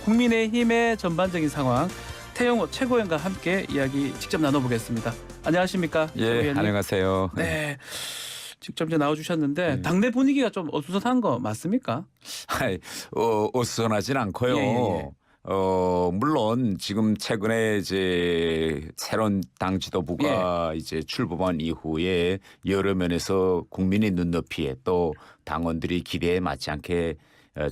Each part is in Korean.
국민의힘의 전반적인 상황 태영호 최고위원과 함께 이야기 직접 나눠보겠습니다. 안녕하십니까? 예, 최고위원님. 안녕하세요. 네, 직접 이제 나와주셨는데 네. 당내 분위기가 좀 어수선한 거 맞습니까? 어수선하진 않고요. 예. 물론 지금 최근에 이제 새로운 당 지도부가 이제 출범한 이후에 여러 면에서 국민의 눈높이에 또 당원들이 기대에 맞지 않게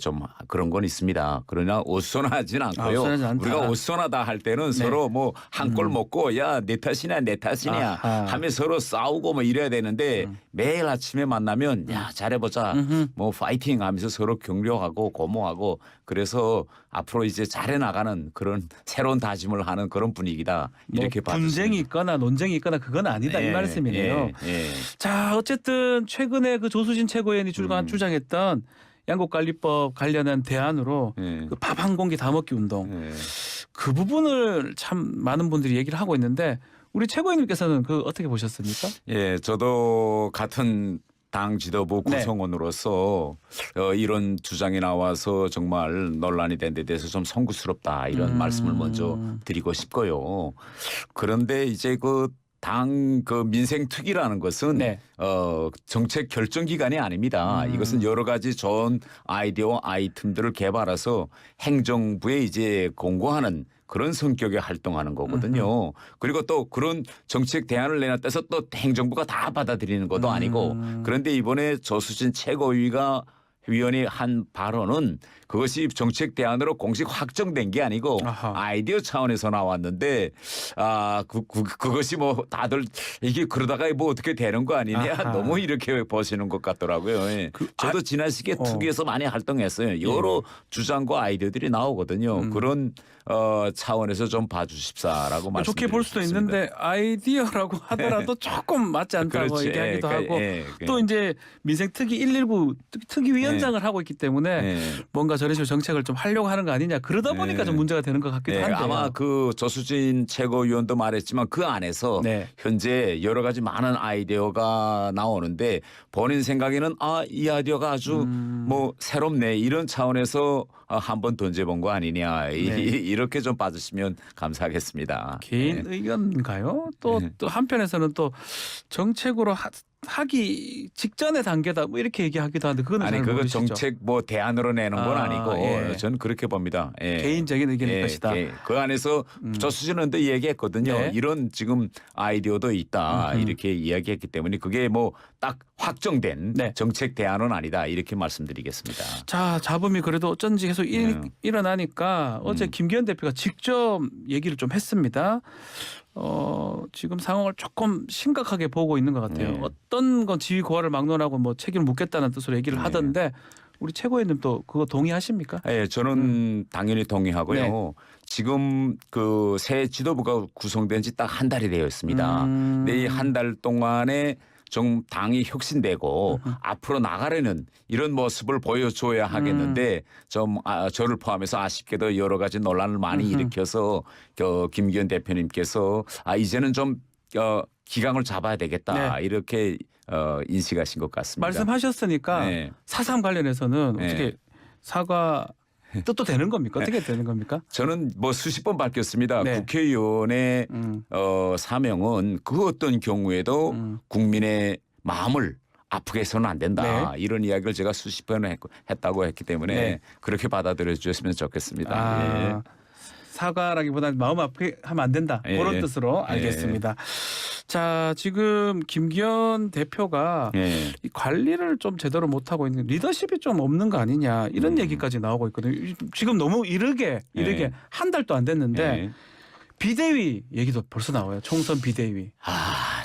좀 그런 건 있습니다. 그러나 어수선하진 않고요. 어수선하지 않다. 우리가 어수선하다 할 때는 서로 뭐 한 골 먹고 야 내 탓이냐 내 탓이냐 아하. 하며 서로 싸우고 뭐 이래야 되는데 매일 아침에 만나면 야 잘해보자 뭐 파이팅 하면서 서로 격려하고 고마워하고 그래서 앞으로 이제 잘해 나가는 그런 새로운 다짐을 하는 그런 분위기다 이렇게 뭐 분쟁이 있거나 논쟁이 있거나 그건 아니다 이 말씀이네요. 자, 어쨌든 최근에 그 조수진 최고위원이 주장했던 양곡관리법 관련한 대안으로 그 밥 한 공기 다 먹기 운동 그 부분을 참 많은 분들이 얘기를 하고 있는데 우리 최고위원님께서는 그 어떻게 보셨습니까? 예, 저도 같은 당 지도부 구성원으로서 이런 주장이 나와서 정말 논란이 된 데 대해서 좀 송구스럽다 이런 말씀을 먼저 드리고 싶고요. 그런데 이제 그 당 그 민생특위라는 것은 정책 결정 기관이 아닙니다. 이것은 여러 가지 좋은 아이디어와 아이템들을 개발해서 행정부에 이제 공고하는 그런 성격의 활동하는 거거든요. 그리고 또 그런 정책 대안을 내놨다 해서 또 행정부가 다 받아들이는 것도 아니고 그런데 이번에 조수진 최고위가 위원이 한 발언은 그것이 정책 대안으로 공식 확정된 게 아니고 아이디어 차원에서 나왔는데 그것이 뭐 다들 이게 그러다가 뭐 어떻게 되는 거 아니냐 너무 이렇게 보시는 것 같더라고요. 예. 저도 지난 시기에 특위에서 많이 활동했어요. 여러 주장과 아이디어들이 나오거든요. 그런 차원에서 좀 봐주십사라고 말씀드리겠습니다. 좋게 볼 수도 있는데 아이디어라고 하더라도 조금 맞지 않다고 그렇지. 얘기하기도 하고 또 이제 민생특위 119 특위위원장을 하고 있기 때문에 뭔가 저런 식으로 정책을 좀 하려고 하는 거 아니냐 그러다 보니까 좀 문제가 되는 것 같기도 한데요. 아마 그 조수진 최고위원도 말했지만 그 안에서 현재 여러 가지 많은 아이디어가 나오는데 본인 생각에는 이 아이디어가 아주 뭐 새롭네 이런 차원에서 한번 던져본 거 아니냐 이렇게 좀 봐주시면 감사하겠습니다. 개인 의견인가요? 또 한편에서는 또 정책으로 하기 직전의 단계다 뭐 이렇게 얘기하기도 하는데 그거는 잘 그거 모르시죠? 정책 뭐 대안으로 내는 건 아니고 저는 그렇게 봅니다. 개인적인 의견일 것이다. 그 안에서 조수진은도 얘기했거든요. 이런 지금 아이디어도 있다 이렇게 이야기했기 때문에 그게 뭐 딱 확정된 정책 대안은 아니다 이렇게 말씀드리겠습니다. 자, 잡음이 그래도 어쩐지 계속 일어나니까 어제 김기현 대표가 직접 얘기를 좀 했습니다. 지금 상황을 조금 심각하게 보고 있는 것 같아요. 어떤 건 지위 고하를 막론하고 뭐 책임을 묻겠다는 뜻으로 얘기를 하던데 우리 최고위원님도 그거 동의하십니까? 네, 저는 당연히 동의하고요. 지금 그 새 지도부가 구성된 지 딱 한 달이 되어 있습니다. 근데 이 한 달 동안에 좀 당이 혁신되고 앞으로 나가려는 이런 모습을 보여줘야 하겠는데 좀 저를 포함해서 아쉽게도 여러 가지 논란을 많이 일으켜서 김기현 대표님께서 이제는 좀 기강을 잡아야 되겠다 이렇게 인식하신 것 같습니다. 말씀하셨으니까 4.3 관련해서는 어떻게 사과 뜻도 되는 겁니까? 어떻게 되는 겁니까? 저는 뭐 수십 번 밝혔습니다. 국회의원의 사명은 그 어떤 경우에도 국민의 마음을 아프게 해서는 안 된다. 이런 이야기를 제가 수십 번 했다고 했기 때문에 그렇게 받아들여 주셨으면 좋겠습니다. 사과라기보다는 마음 아프게 하면 안 된다. 그런 뜻으로 알겠습니다. 자, 지금 김기현 대표가 이 관리를 좀 제대로 못하고 있는 리더십이 좀 없는 거 아니냐 이런 얘기까지 나오고 있거든요. 지금 너무 이르게 한 달도 안 됐는데 비대위 얘기도 벌써 나와요. 총선 비대위.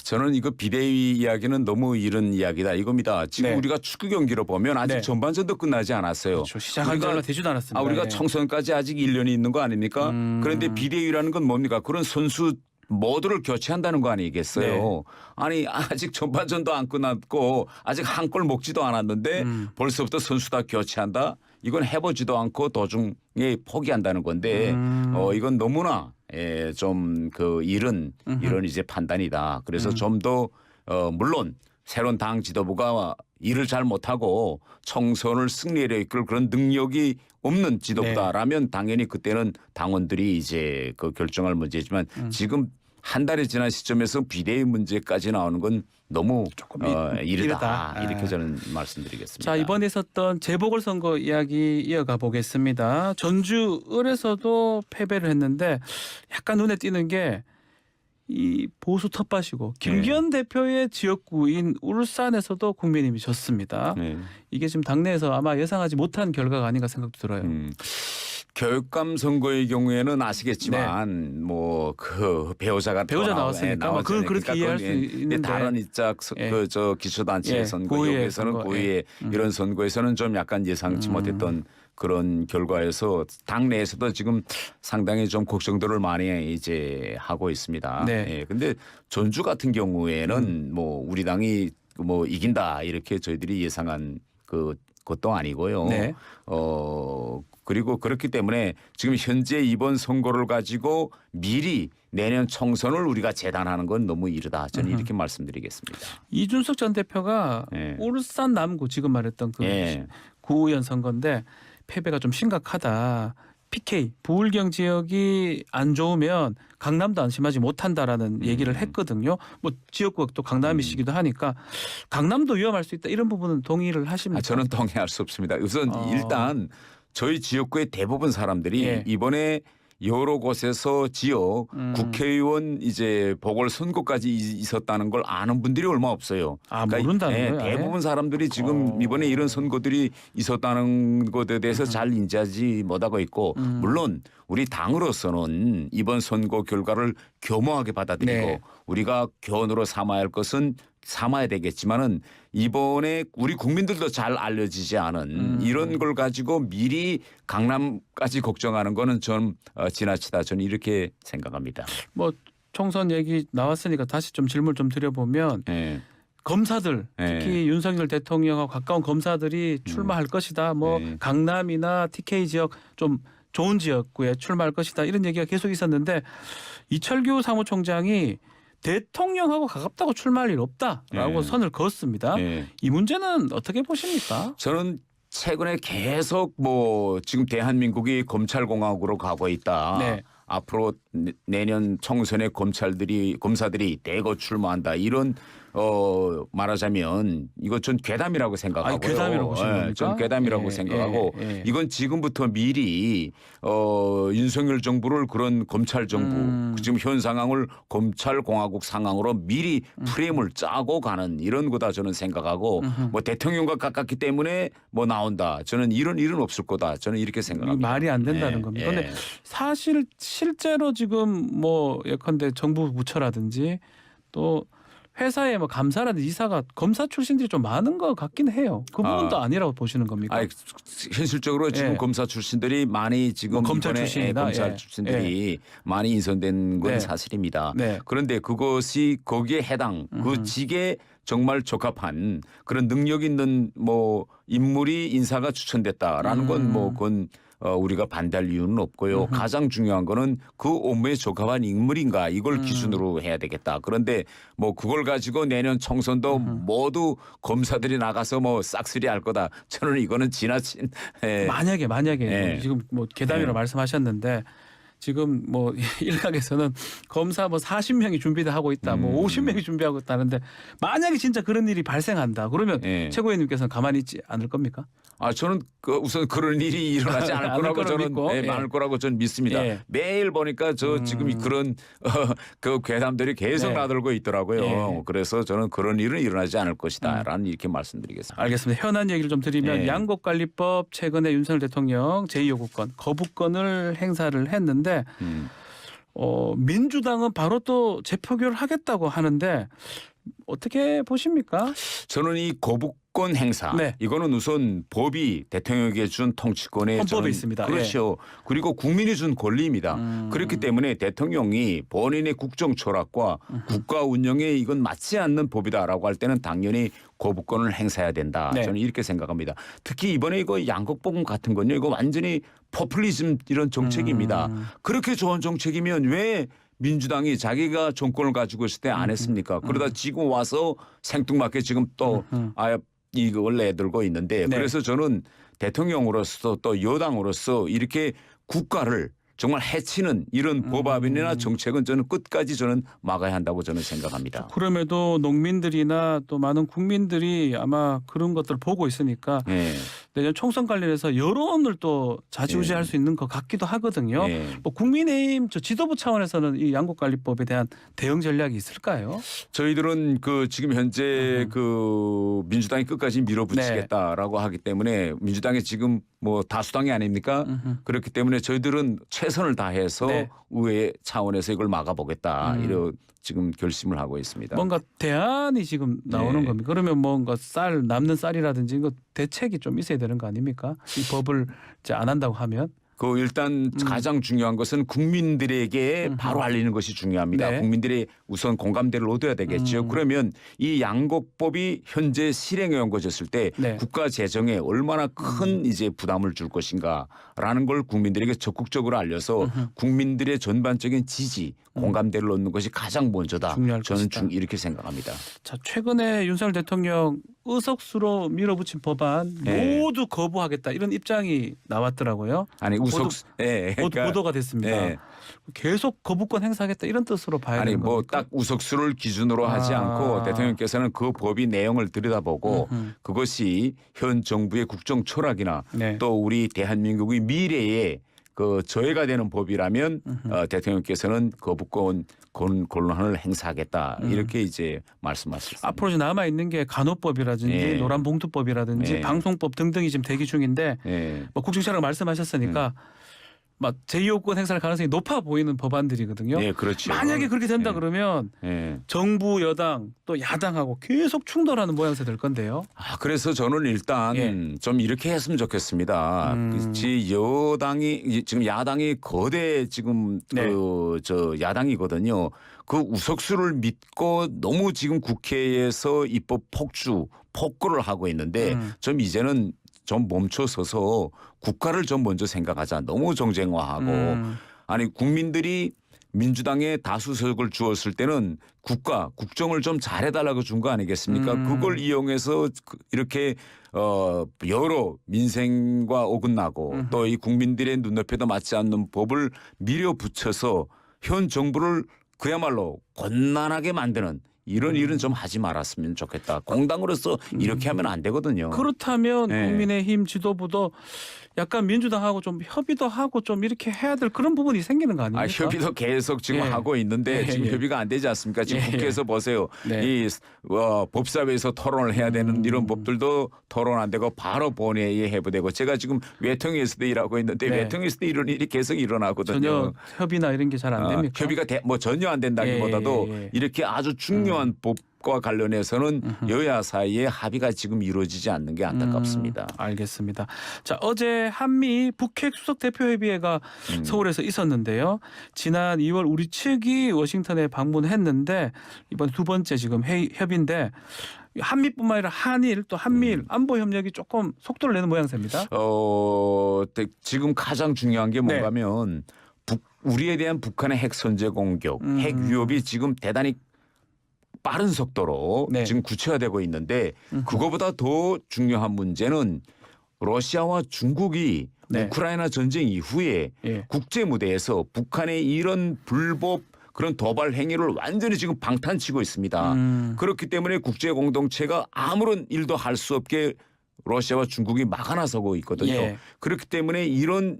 저는 이거 비대위 이야기는 너무 이른 이야기다 이겁니다. 지금 우리가 축구 경기로 보면 아직 전반전도 끝나지 않았어요. 그렇죠. 시작한 지 얼마 되지도 않았습니다. 우리가 총선까지 아직 1년이 있는 거 아닙니까? 그런데 비대위라는 건 뭡니까? 그런 선수 모두를 교체한다는 거 아니겠어요? 아니 아직 전반전도 안 끝났고 아직 한 골 먹지도 않았는데 벌써부터 선수 다 교체한다? 이건 해보지도 않고 도중에 포기한다는 건데 이건 너무나 좀 그 이런 이제 판단이다. 그래서 좀 더 물론 새로운 당 지도부가 일을 잘 못하고 총선을 승리로 이끌 그런 능력이 없는 지도부다라면 당연히 그때는 당원들이 이제 그 결정할 문제지만 지금 한 달이 지난 시점에서 비대위 문제까지 나오는 건 너무 조금 이르다. 이르다. 이렇게 저는 말씀드리겠습니다. 자, 이번에 있었던 재보궐선거 이야기 이어가 보겠습니다. 전주 을에서도 패배를 했는데 약간 눈에 띄는 게 이 보수 텃밭이고 김기현 대표의 지역구인 울산에서도 국민의힘이 졌습니다. 네. 이게 지금 당내에서 아마 예상하지 못한 결과가 아닌가 생각도 들어요. 교육감 선거의 경우에는 아시겠지만 뭐 그 배우자가 배우자 나왔으니까 그렇게 이해할 수 있는데 다른 입장 그저 기초단체 선거 고의의 여기에서는 선거, 고의의 이런 선거에서는 좀 약간 예상치 못했던 그런 결과에서 당내에서도 지금 상당히 좀 걱정들을 많이 이제 하고 있습니다. 네. 예. 근데 전주 같은 경우에는 뭐 우리 당이 뭐 이긴다 이렇게 저희들이 예상한 것도 아니고요. 네. 그리고 그렇기 때문에 지금 현재 이번 선거를 가지고 미리 내년 총선을 우리가 재단하는 건 너무 이르다. 저는 이렇게 말씀드리겠습니다. 이준석 전 대표가 예. 울산 남구 지금 말했던 그 예. 구의원 선거인데 패배가 좀 심각하다. PK 부울경 지역이 안 좋으면 강남도 안심하지 못한다라는 얘기를 했거든요. 뭐 지역구가 또 강남이시기도 하니까 강남도 위험할 수 있다. 이런 부분은 동의를 하십니까? 저는 동의할 수 없습니다. 우선 일단 저희 지역구의 대부분 사람들이 예. 이번에 여러 곳에서 지역 국회의원 이제 보궐선거까지 있었다는 걸 아는 분들이 얼마 없어요. 아, 모른다는 거예요? 대부분 사람들이 지금 이번에 이런 선거들이 있었다는 것에 대해서 잘 인지하지 못하고 있고 물론 우리 당으로서는 이번 선거 결과를 교묘하게 받아들이고 네. 우리가 교훈으로 삼아야 할 것은 삼아야 되겠지만은 이번에 우리 국민들도 잘 알려지지 않은 이런 걸 가지고 미리 강남까지 걱정하는 거는 좀 지나치다 저는 이렇게 생각합니다. 뭐 총선 얘기 나왔으니까 다시 좀 질문 좀 드려보면 네. 검사들 특히 윤석열 대통령하고 가까운 검사들이 출마할 것이다. 뭐 네. 강남이나 TK 지역 좀 좋은 지역구에 출마할 것이다. 이런 얘기가 계속 있었는데 이철규 사무총장이 대통령하고 가깝다고 출마할 일 없다라고 선을 그었습니다. 이 문제는 어떻게 보십니까? 저는 최근에 계속 뭐 지금 대한민국이 검찰공화국으로 가고 있다. 네. 앞으로 내년 총선에 검사들이 대거 출마한다. 이런 말하자면 이거 전 괴담이라고 생각하고요. 괴담이라고 보시는 겁니까? 전 괴담이라고 생각하고 이건 지금부터 미리 윤석열 정부를 그런 검찰 정부 지금 현 상황을 검찰 공화국 상황으로 미리 프레임을 짜고 가는 이런 거다 저는 생각하고 뭐 대통령과 가깝기 때문에 뭐 나온다. 저는 이런 일은 없을 거다. 저는 이렇게 생각합니다. 말이 안 된다는 겁니다. 그런데 사실 실제로 지금 뭐 예컨대 정부 부처라든지 또 회사에 뭐 감사라든지 이사가 검사 출신들이 좀 많은 것 같긴 해요. 그 부분도 아니라고 보시는 겁니까? 현실적으로 지금 검사 출신들이 많이 지금 뭐 검찰 출신이다. 검찰 출신들이 많이 인선된 건 사실입니다. 그런데 그것이 거기에 해당 그 직에 정말 적합한 그런 능력 있는 뭐 인물이 인사가 추천됐다라는 건 뭐 그건 우리가 반대할 이유는 없고요. 가장 중요한 거는 그 업무에 적합한 인물인가 이걸 기준으로 해야 되겠다. 그런데 뭐 그걸 가지고 내년 총선도 모두 검사들이 나가서 뭐 싹쓸이 할 거다. 저는 이거는 지나친 만약에 지금 뭐 계담이라고 말씀하셨는데 지금 뭐 일각에서는 검사 뭐 40명이 준비를 하고 있다, 뭐 50명이 준비하고 있다는데 만약에 진짜 그런 일이 발생한다, 그러면 최고위원님께서는 가만히 있지 않을 겁니까? 저는 우선 그런 일이 일어나지 않을 거라고 저는 많을 거라고 저는 믿습니다. 매일 보니까 지금 그런 그 괴담들이 계속 나돌고 있더라고요. 그래서 저는 그런 일은 일어나지 않을 것이다라는 이렇게 말씀드리겠습니다. 알겠습니다. 현안 얘기를 좀 드리면 양곡관리법 최근에 윤석열 대통령 제2요구권 거부권을 행사를 했는데 민주당은 바로 또 재표결을 하겠다고 하는데 어떻게 보십니까? 저는 이 거부권 행사 이거는 우선 법이 대통령에게 준 통치권에 헌법에 있습니다. 그렇죠. 그리고 국민이 준 권리입니다. 그렇기 때문에 대통령이 본인의 국정 철학과 국가 운영에 이건 맞지 않는 법이다라고 할 때는 당연히 거부권을 행사해야 된다. 저는 이렇게 생각합니다. 특히 이번에 이거 양극보험 같은 건요. 이거 완전히 포퓰리즘 이런 정책입니다. 그렇게 좋은 정책이면 왜 민주당이 자기가 정권을 가지고 있을 때 안 했습니까? 그러다 지금 와서 생뚱맞게 지금 또 이걸 내들고 있는데 네. 그래서 저는 대통령으로서 또 여당으로서 이렇게 국가를 정말 해치는 이런 법안이나 정책은 저는 끝까지 저는 막아야 한다고 저는 생각합니다. 그럼에도 농민들이나 또 많은 국민들이 아마 그런 것들을 보고 있으니까 예. 내년 총선 관련해서 여론을 또 좌지우지할 예. 수 있는 것 같기도 하거든요. 예. 뭐 국민의힘 저 지도부 차원에서는 이 양곡관리법에 대한 대응 전략이 있을까요? 저희들은 그 지금 현재 그 민주당이 끝까지 밀어붙이겠다라고 하기 때문에 민주당이 지금 뭐 다수당이 아닙니까? 그렇기 때문에 저희들은 최선을 다해서 네. 의회 차원에서 이걸 막아보겠다 이런 지금 결심을 하고 있습니다. 뭔가 대안이 지금 나오는 네. 겁니까? 그러면 뭔가 남는 쌀이라든지 이거 대책이 좀 있어야 되는 거 아닙니까? 이 법을 이제 안 한다고 하면. 그 일단 가장 중요한 것은 국민들에게 바로 알리는 것이 중요합니다. 네. 국민들이 우선 공감대를 얻어야 되겠죠. 그러면 이 양곡법이 현재 실행에 옮겨졌을 때 네. 국가 재정에 얼마나 큰 이제 부담을 줄 것인가라는 걸 국민들에게 적극적으로 알려서 국민들의 전반적인 지지, 공감대를 얻는 것이 가장 먼저다. 중요할 저는 것이다. 이렇게 생각합니다. 자, 최근에 윤석열 대통령 의석수로 밀어붙인 법안 네. 모두 거부하겠다 이런 입장이 나왔더라고요. 아니 예, 그러니까 보도가 됐습니다. 예. 계속 거부권 행사하겠다 이런 뜻으로 봐야 아니 되는 뭐 겁니까? 딱 우석수를 기준으로 하지 않고 대통령께서는 그 법이 내용을 들여다보고 그것이 현 정부의 국정 철학이나 네. 또 우리 대한민국의 미래에 그 저해가 되는 법이라면 대통령께서는 거부권 권한을 행사하겠다 이렇게 이제 말씀하셨습니다. 앞으로 이제 남아 있는 게 간호법이라든지 예. 노란봉투법이라든지 예. 방송법 등등이 지금 대기 중인데 예. 뭐 국정철학 말씀하셨으니까 막 제2호권 행사할 가능성이 높아 보이는 법안들이거든요. 예, 그렇죠. 만약에 그렇게 된다 예. 그러면 예. 정부 여당 또 야당하고 계속 충돌하는 모양새 될 건데요. 그래서 저는 일단 예. 좀 이렇게 했으면 좋겠습니다. 여당이 지금 야당이 거대 지금 네. 저 야당이거든요. 그 우석수를 믿고 너무 지금 국회에서 입법 폭거를 하고 있는데 좀 이제는 좀 멈춰서서 국가를 좀 먼저 생각하자. 너무 정쟁화하고 아니 국민들이 민주당에 다수석을 주었을 때는 국정을 좀 잘해달라고 준 거 아니겠습니까? 그걸 이용해서 이렇게 여러 민생과 어긋나고 또 이 국민들의 눈높이도 맞지 않는 법을 밀어붙여서 현 정부를 그야말로 곤란하게 만드는 이런 일은 좀 하지 말았으면 좋겠다. 공당으로서 이렇게 하면 안 되거든요. 그렇다면 네. 국민의힘 지도부도 약간 민주당하고 좀 협의도 하고 좀 이렇게 해야 될 그런 부분이 생기는 거 아닙니까? 협의도 계속 지금 예. 하고 있는데 지금 예. 협의가 안 되지 않습니까? 지금 예. 국회에서 보세요. 네. 이 법사위에서 토론을 해야 되는 이런 법들도 토론 안 되고 바로 본회의에 해부되고 제가 지금 외통위에서도 일하고 있는데 네. 외통위에서도 이런 일이 계속 일어나거든요. 전혀 협의나 이런 게 잘 안 됩니까? 협의가 뭐 전혀 안 된다기보다도 예. 이렇게 아주 중요한 법과 관련해서는 여야 사이에 합의가 지금 이루어지지 않는 게 안타깝습니다. 알겠습니다. 자, 어제 한미 북핵 수석 대표 협의회가 서울에서 있었는데요. 지난 2월 우리 측이 워싱턴에 방문했는데 이번 두 번째 지금 협의인데 한미뿐만 아니라 한일 또 한미일 안보 협력이 조금 속도를 내는 모양새입니다. 지금 가장 중요한 게 뭔가면 우리에 대한 북한의 핵 선제 공격, 핵 위협이 지금 대단히 빠른 속도로 네. 지금 구체화되고 있는데 그거보다 더 중요한 문제는 러시아와 중국이 네. 우크라이나 전쟁 이후에 예. 국제 무대에서 북한의 이런 불법 그런 도발 행위를 완전히 지금 방탄치고 있습니다. 그렇기 때문에 국제 공동체가 아무런 일도 할 수 없게 러시아와 중국이 막아나서고 있거든요. 예. 그렇기 때문에 이런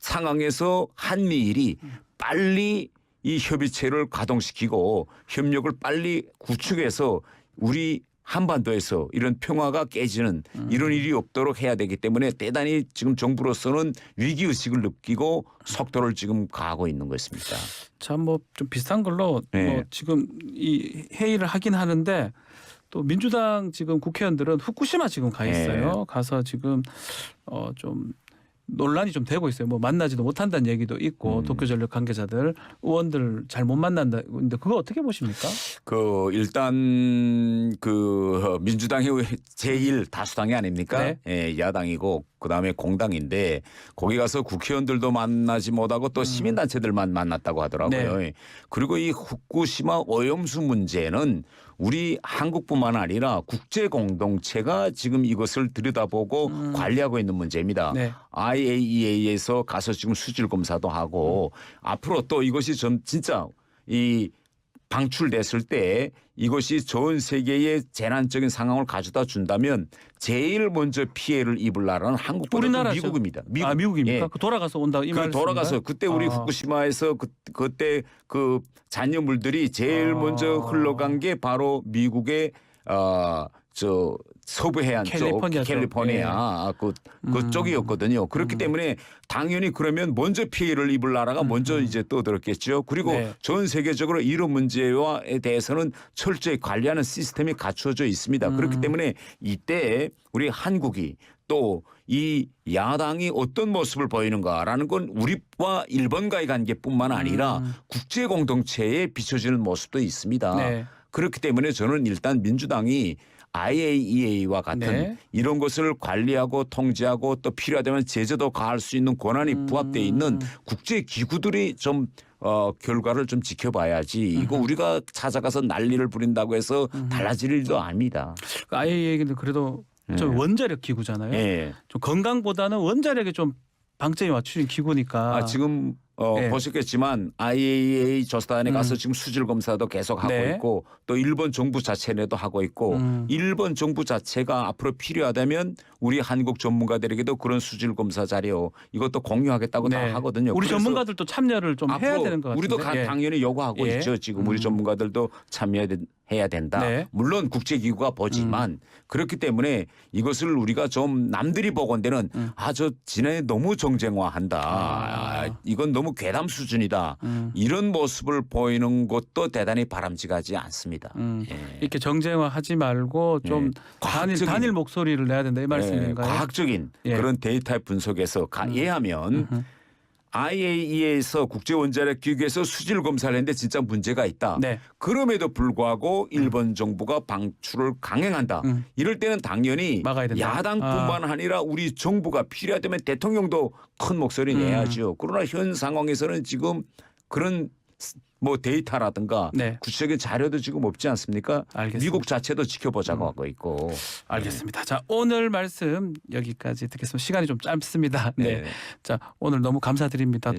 상황에서 한미일이 빨리 이 협의체를 가동시키고 협력을 빨리 구축해서 우리 한반도에서 이런 평화가 깨지는 이런 일이 없도록 해야 되기 때문에 대단히 지금 정부로서는 위기의식을 느끼고 속도를 지금 가하고 있는 것입니다. 참 뭐 좀 비슷한 걸로 네. 뭐 지금 이 회의를 하긴 하는데 또 민주당 지금 국회의원들은 후쿠시마 지금 가 있어요. 가서 지금 좀 논란이 좀 되고 있어요. 뭐 만나지도 못한다는 얘기도 있고 도쿄전력 관계자들 의원들 잘 못 만난다. 근데 그거 어떻게 보십니까? 일단 민주당이 제1 다수당이 아닙니까? 네. 예, 야당이고 그다음에 공당인데 거기 가서 국회의원들도 만나지 못하고 또 시민단체들만 만났다고 하더라고요. 네. 그리고 이 후쿠시마 오염수 문제는 우리 한국뿐만 아니라 국제 공동체가 지금 이것을 들여다보고 관리하고 있는 문제입니다. 네. IAEA에서 가서 지금 수질 검사도 하고 앞으로 또 이것이 좀 진짜 이 방출됐을 때 이것이 전 세계의 재난적인 상황을 가져다 준다면 제일 먼저 피해를 입을 나라는 한국보다 우리나라죠. 미국입니다. 미국입니까? 예. 그 돌아가서 온다 이 말씀인가요? 돌아가서 그때 우리 후쿠시마에서 그때 그 잔여물들이 제일 먼저 흘러간 게 바로 미국의 저 서부 해안 캘리포니아 쪽 캘리포니아 그쪽이었거든요. 그렇기 때문에 당연히 그러면 먼저 피해를 입을 나라가 먼저 이제 떠들었겠죠. 그리고 네. 전 세계적으로 이런 문제에 대해서는 철저히 관리하는 시스템이 갖추어져 있습니다. 그렇기 때문에 이때 우리 한국이 또 이 야당이 어떤 모습을 보이는가라는 건 우리와 일본과의 관계뿐만 아니라 국제 공동체에 비춰지는 모습도 있습니다. 네. 그렇기 때문에 저는 일단 민주당이 IAEA와 같은 네. 이런 것을 관리하고 통제하고 또 필요하다면 제재도 가할 수 있는 권한이 부합되어 있는 국제 기구들이 좀 결과를 좀 지켜봐야지 이거 우리가 찾아가서 난리를 부린다고 해서 달라질 일도 아닙니다. 그 IAEA는 그래도 좀 원자력 기구잖아요. 예. 좀 건강보다는 원자력에 좀 방점이 맞추는 기구니까. 지금 네. 보셨겠지만 IAEA 조사단에 가서 지금 수질 검사도 계속 하고 네. 있고 또 일본 정부 자체내도 하고 있고 일본 정부 자체가 앞으로 필요하다면 우리 한국 전문가들에게도 그런 수질 검사 자료 이것도 공유하겠다고 네. 다 하거든요. 우리 그래서 전문가들도 참여를 좀 해야 앞으로 되는 것 같은데. 우리도 예. 당연히 요구하고 예. 있죠. 지금 우리 전문가들도 참여해야 된다. 네. 물론 국제기구가 보지만 그렇기 때문에 이것을 우리가 좀 남들이 보건대는 저 지난해 너무 정쟁화한다. 이건 너무 괴담 수준이다. 이런 모습을 보이는 것도 대단히 바람직하지 않습니다. 예. 이렇게 정쟁화하지 말고 좀 단일 목소리를 내야 된다 이 말씀인가요? 과학적인 예. 그런 데이터 분석에서 이해하면 IAEA에서 국제원자력 기구에서 수질 검사를 했는데 진짜 문제가 있다. 네. 그럼에도 불구하고 일본 정부가 방출을 강행한다. 이럴 때는 당연히 막아야 된다. 야당뿐만 아니라 우리 정부가 필요하다면 대통령도 큰 목소리 내야죠. 그러나 현 상황에서는 지금 그런 뭐 데이터라든가 네. 구체적인 자료도 지금 없지 않습니까? 알겠습니다. 미국 자체도 지켜보자고 하고 있고. 알겠습니다. 자, 오늘 말씀 여기까지 듣겠습니다. 시간이 좀 짧습니다. 네. 네. 자, 오늘 너무 감사드립니다.